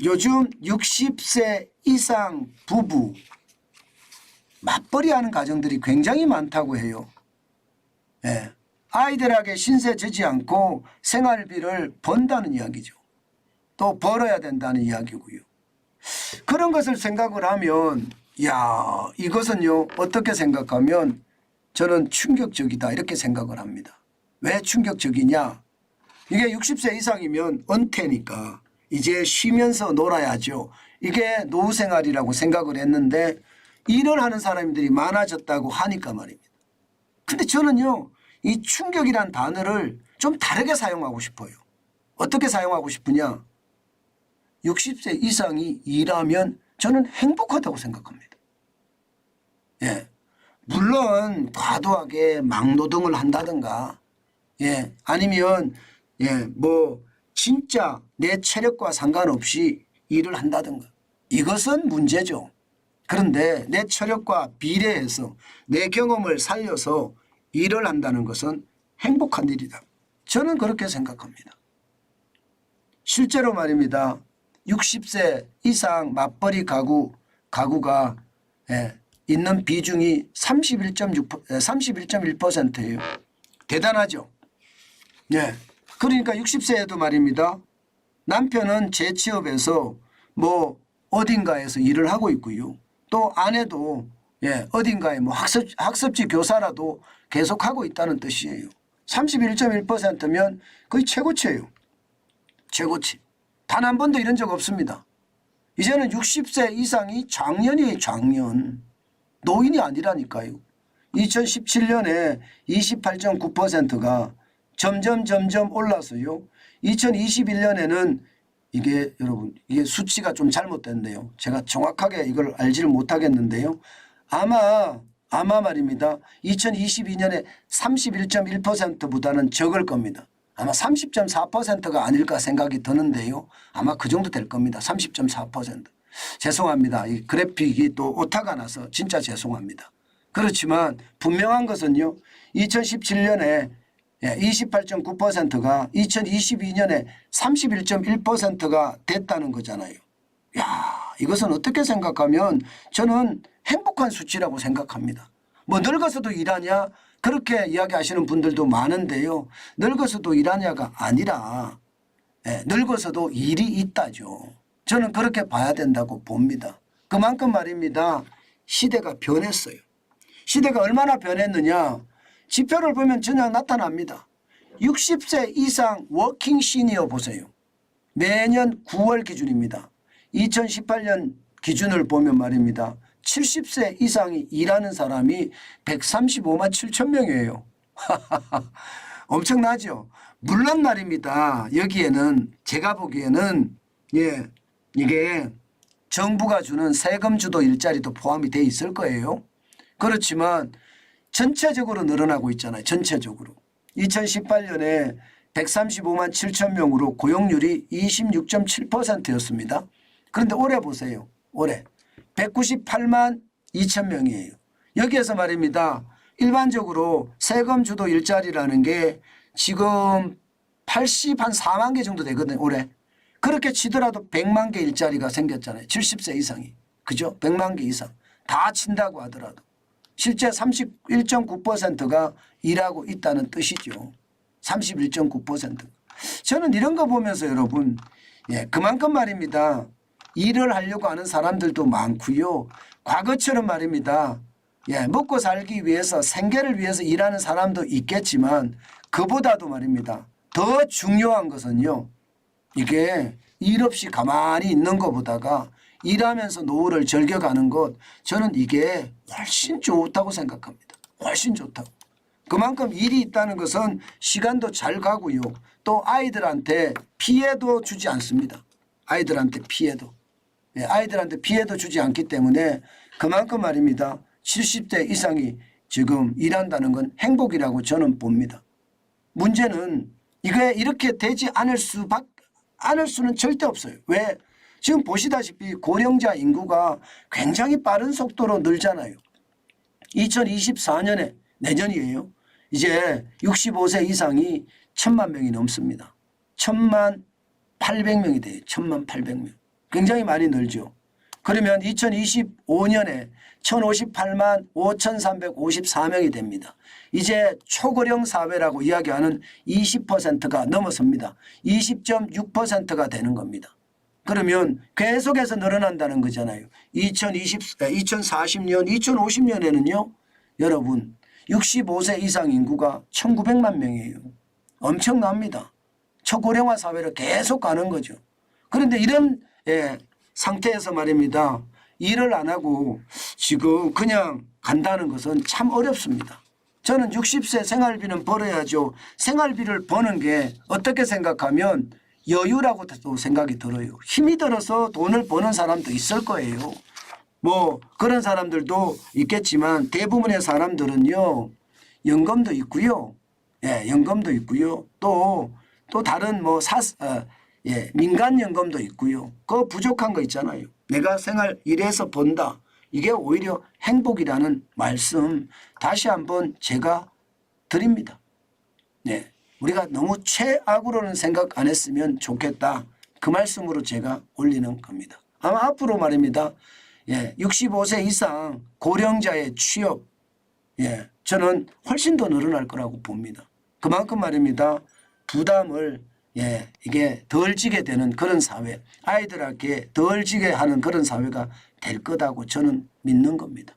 요즘 60세 이상 부부 맞벌이하는 가정들이 굉장히 많다고 해요. 예. 아이들에게 신세 지지 않고 생활비를 번다는 이야기죠. 또 벌어야 된다는 이야기고요. 그런 것을 생각을 하면 이것은요 어떻게 생각하면 저는 충격적이다 이렇게 생각을 합니다. 왜 충격적이냐. 이게 60세 이상이면 은퇴니까 이제 쉬면서 놀아야죠. 이게 노후 생활이라고 생각을 했는데 일을 하는 사람들이 많아졌다고 하니까 말입니다. 근데 저는요 이 충격이란 단어를 좀 다르게 사용하고 싶어요. 어떻게 사용하고 싶으냐. 60세 이상이 일하면 저는 행복하다고 생각합니다. 예. 물론 과도하게 막노동을 한다든가 아니면 뭐 진짜 내 체력과 상관없이 일을 한다든가 이것은 문제죠. 그런데 내 체력과 비례해서 내 경험을 살려서 일을 한다는 것은 행복한 일이다. 저는 그렇게 생각합니다. 실제로 말입니다. 60세 이상 맞벌이 가구가 있는 비중이 31.1%예요. 대단하죠. 그러니까 60세에도 말입니다. 남편은 재취업해서 뭐 어딘가에서 일을 하고 있고요. 또 아내도 어딘가에 뭐 학습지 교사라도 계속하고 있다는 뜻이에요. 31.1%면 거의 최고치예요. 최고치. 단 한 번도 이런 적 없습니다. 이제는 60세 이상이 장년이에요. 장년. 노인이 아니라니까요. 2017년에 28.9%가 점점 올라서요. 2021년에는 이게 여러분 이게 수치가 좀 잘못됐네요. 제가 정확하게 이걸 알지를 못하겠는데요. 아마 말입니다. 2022년에 31.1%보다는 적을 겁니다. 아마 30.4%가 아닐까 생각이 드는데요. 아마 그 정도 될 겁니다. 30.4%. 죄송합니다. 이 그래픽이 또 오타가 나서 진짜 죄송합니다. 그렇지만 분명한 것은요. 2017년에 28.9%가 2022년에 31.1%가 됐다는 거잖아요. 이것은 어떻게 생각하면 저는 행복한 수치라고 생각합니다. 뭐 늙어서도 일하냐 그렇게 이야기하시는 분들도 많은데요. 늙어서도 일하냐가 아니라 늙어서도 일이 있다죠. 저는 그렇게 봐야 된다고 봅니다. 그만큼 말입니다. 시대가 변했어요. 시대가 얼마나 변했느냐. 지표를 보면 전혀 나타납니다. 60세 이상 워킹 시니어 보세요. 매년 9월 기준입니다. 2018년 기준을 보면 말입니다. 70세 이상이 일하는 사람이 135만 7천 명이에요. 엄청나죠. 물론 말입니다. 여기에는 제가 보기에는 이게 정부가 주는 세금 주도 일자리도 포함이 돼 있을 거예요. 그렇지만 전체적으로 늘어나고 있잖아요. 전체적으로. 2018년에 135만 7천 명으로 고용률이 26.7%였습니다. 그런데 올해 보세요. 올해 198만 2천 명이에요. 여기에서 말입니다. 일반적으로 세금 주도 일자리라는 게 지금 4만 개 정도 되거든요. 올해. 그렇게 치더라도 100만 개 일자리가 생겼잖아요. 70세 이상이. 그죠? 100만 개 이상. 다 친다고 하더라도. 실제 31.9%가 일하고 있다는 뜻이죠. 31.9%. 저는 이런 거 보면서 여러분 그만큼 말입니다. 일을 하려고 하는 사람들도 많고요. 과거처럼 말입니다. 먹고 살기 위해서 생계를 위해서 일하는 사람도 있겠지만 그보다도 말입니다. 더 중요한 것은요. 이게 일 없이 가만히 있는 것보다가 일하면서 노후를 즐겨가는 것 저는 이게 훨씬 좋다고 생각합니다. 훨씬 좋다고. 그만큼 일이 있다는 것은 시간도 잘 가고요. 또 아이들한테 피해도 주지 않습니다. 아이들한테 피해도. 아이들한테 피해도 주지 않기 때문에 그만큼 말입니다. 70대 이상이 지금 일한다는 건 행복이라고 저는 봅니다. 문제는 이게 이렇게 되지 않을 수는 절대 없어요. 왜? 지금 보시다시피 고령자 인구가 굉장히 빠른 속도로 늘잖아요. 2024년에 내년이에요. 이제 65세 이상이 1,000만 명이 넘습니다. 1,000만 800명이 돼요. 1,000만 800명. 굉장히 많이 늘죠. 그러면 2025년에 1058만 5354명이 됩니다. 이제 초고령 사회라고 이야기하는 20%가 넘어섭니다. 20.6%가 되는 겁니다. 그러면 계속해서 늘어난다는 거잖아요. 2040년, 2050년에는요. 여러분 65세 이상 인구가 1900만 명이에요. 엄청납니다. 초고령화 사회로 계속 가는 거죠. 그런데 이런 상태에서 말입니다. 일을 안 하고 지금 그냥 간다는 것은 참 어렵습니다. 저는 60세 생활비는 벌어야죠. 생활비를 버는 게 어떻게 생각하면 여유라고 또 생각이 들어요. 힘이 들어서 돈을 버는 사람도 있을 거예요. 뭐 그런 사람들도 있겠지만 대부분의 사람들은요. 연금도 있고요. 예, 연금도 있고요. 또 다른 뭐 민간연금도 있고요. 그거 부족한 거 있잖아요. 내가 생활 일해서 번다. 이게 오히려 행복이라는 말씀 다시 한번 제가 드립니다. 네, 우리가 너무 최악으로는 생각 안 했으면 좋겠다. 그 말씀으로 제가 올리는 겁니다. 아마 앞으로 말입니다. 65세 이상 고령자의 취업 저는 훨씬 더 늘어날 거라고 봅니다. 그만큼 말입니다. 부담을 이게 덜 지게 되는 그런 사회, 아이들에게 덜 지게 하는 그런 사회가 될 거다고 저는 믿는 겁니다.